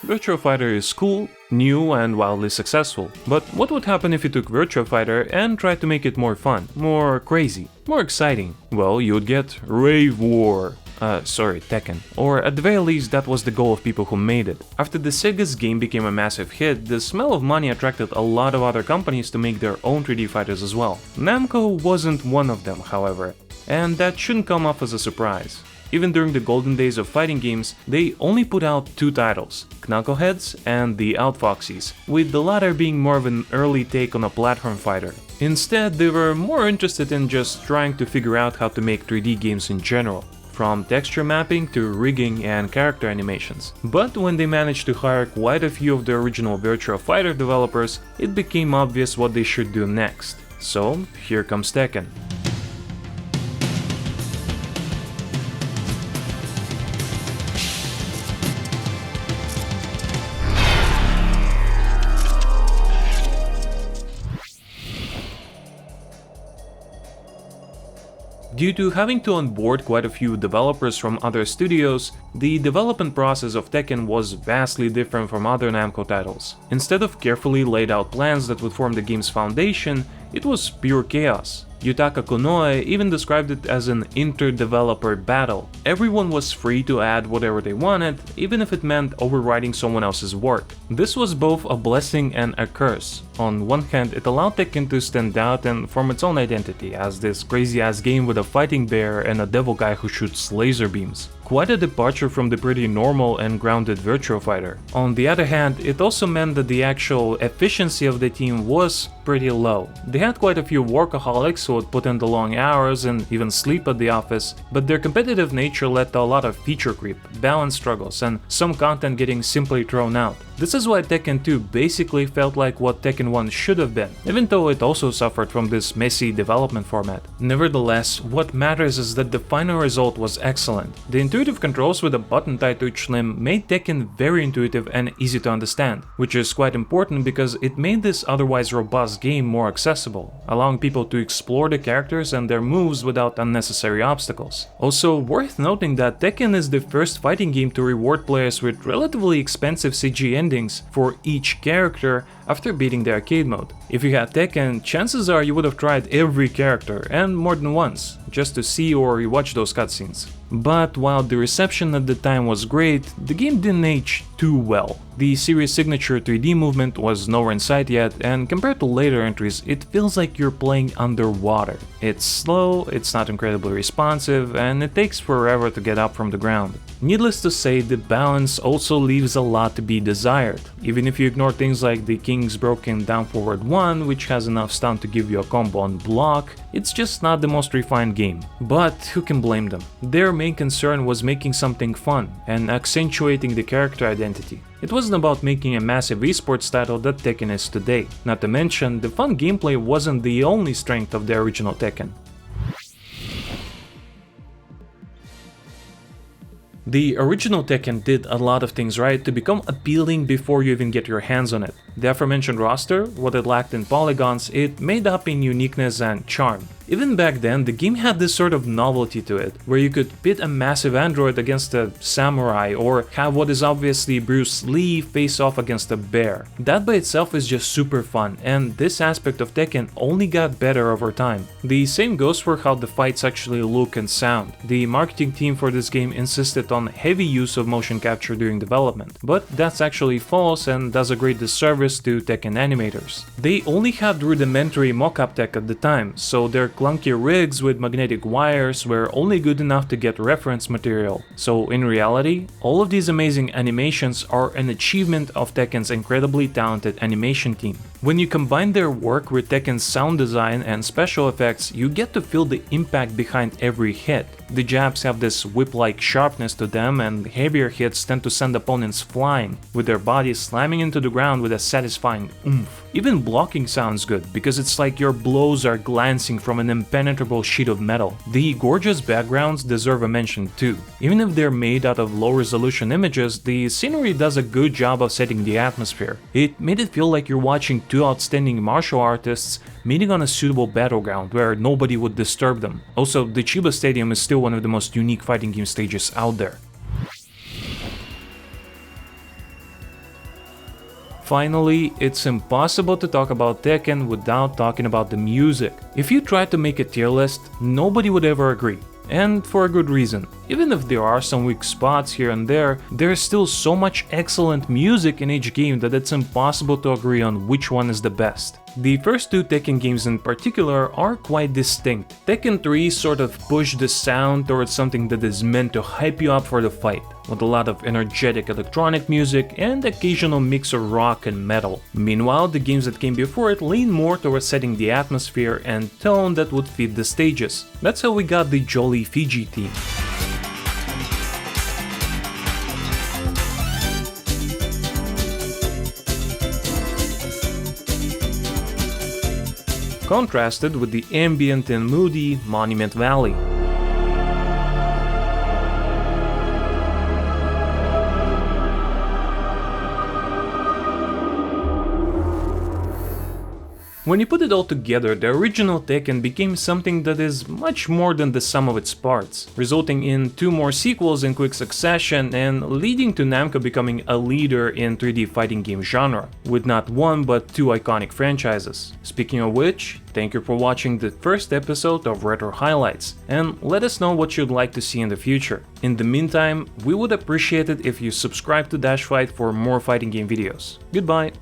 Virtua Fighter is cool, new and wildly successful, but what would happen if you took Virtua Fighter and tried to make it more fun, more crazy, more exciting? Well, you'd get Rave War. Tekken. Or at the very least, that was the goal of people who made it. After the Sega's game became a massive hit, the smell of money attracted a lot of other companies to make their own 3D fighters as well. Namco wasn't one of them, however, and that shouldn't come off as a surprise. Even during the golden days of fighting games, they only put out 2 titles, Knuckleheads and the Outfoxies, with the latter being more of an early take on a platform fighter. Instead, they were more interested in just trying to figure out how to make 3D games in general, from texture mapping to rigging and character animations. But when they managed to hire quite a few of the original Virtua Fighter developers, it became obvious what they should do next. So, here comes Tekken. Due to having to onboard quite a few developers from other studios, the development process of Tekken was vastly different from other Namco titles. Instead of carefully laid out plans that would form the game's foundation, it was pure chaos. Yutaka Konoe even described it as an inter-developer battle. Everyone was free to add whatever they wanted, even if it meant overriding someone else's work. This was both a blessing and a curse. On one hand, it allowed Tekken to stand out and form its own identity as this crazy-ass game with a fighting bear and a devil guy who shoots laser beams. Quite a departure from the pretty normal and grounded Virtua Fighter. On the other hand, it also meant that the actual efficiency of the team was pretty low. They had quite a few workaholics who would put in the long hours and even sleep at the office, but their competitive nature led to a lot of feature creep, balance struggles, and some content getting simply thrown out. This is why Tekken 2 basically felt like what Tekken 1 should have been, even though it also suffered from this messy development format. Nevertheless, what matters is that the final result was excellent. The intuitive controls with a button tied to each limb made Tekken very intuitive and easy to understand, which is quite important because it made this otherwise robust game more accessible, allowing people to explore the characters and their moves without unnecessary obstacles. Also, worth noting that Tekken is the first fighting game to reward players with relatively expensive CG endings for each character after beating the arcade mode. If you had Tekken, chances are you would have tried every character, and more than once, just to see or rewatch those cutscenes. But while the reception at the time was great, the game didn't age too well. The series' signature 3D movement was nowhere in sight yet, and compared to later entries, it feels like you're playing underwater. It's slow, it's not incredibly responsive, and it takes forever to get up from the ground. Needless to say, the balance also leaves a lot to be desired. Even if you ignore things like the King's broken down forward 1, which has enough stun to give you a combo on block, it's just not the most refined game. But who can blame them? Their main concern was making something fun and accentuating the character identity. It wasn't about making a massive esports title that Tekken is today. Not to mention, the fun gameplay wasn't the only strength of the original Tekken. The original Tekken did a lot of things right to become appealing before you even get your hands on it. The aforementioned roster, what it lacked in polygons, it made up in uniqueness and charm. Even back then, the game had this sort of novelty to it, where you could pit a massive android against a samurai, or have what is obviously Bruce Lee face off against a bear. That by itself is just super fun, and this aspect of Tekken only got better over time. The same goes for how the fights actually look and sound. The marketing team for this game insisted on heavy use of motion capture during development, but that's actually false and does a great disservice to Tekken animators. They only had rudimentary mocap tech at the time, so their clunky rigs with magnetic wires were only good enough to get reference material. So in reality, all of these amazing animations are an achievement of Tekken's incredibly talented animation team. When you combine their work with Tekken's sound design and special effects, you get to feel the impact behind every hit. The jabs have this whip-like sharpness to them, and heavier hits tend to send opponents flying, with their bodies slamming into the ground with a satisfying oomph. Even blocking sounds good, because it's like your blows are glancing from an impenetrable sheet of metal. The gorgeous backgrounds deserve a mention too. Even if they're made out of low-resolution images, the scenery does a good job of setting the atmosphere. It made it feel like you're watching two outstanding martial artists meeting on a suitable battleground where nobody would disturb them. Also, the Chiba Stadium is still one of the most unique fighting game stages out there. Finally, it's impossible to talk about Tekken without talking about the music. If you tried to make a tier list, nobody would ever agree. And for a good reason. Even if there are some weak spots here and there is still so much excellent music in each game that it's impossible to agree on which one is the best. The first two Tekken games in particular are quite distinct. Tekken 3 sort of pushed the sound towards something that is meant to hype you up for the fight, with a lot of energetic electronic music and occasional mix of rock and metal. Meanwhile, the games that came before it leaned more towards setting the atmosphere and tone that would fit the stages. That's how we got the Jolly Fiji theme. Contrasted with the ambient and moody Monument Valley. When you put it all together, the original Tekken became something that is much more than the sum of its parts, resulting in 2 more sequels in quick succession and leading to Namco becoming a leader in 3D fighting game genre, with not 1 but 2 iconic franchises. Speaking of which, thank you for watching the first episode of Retro Highlights, and let us know what you'd like to see in the future. In the meantime, we would appreciate it if you subscribe to DashFight for more fighting game videos. Goodbye!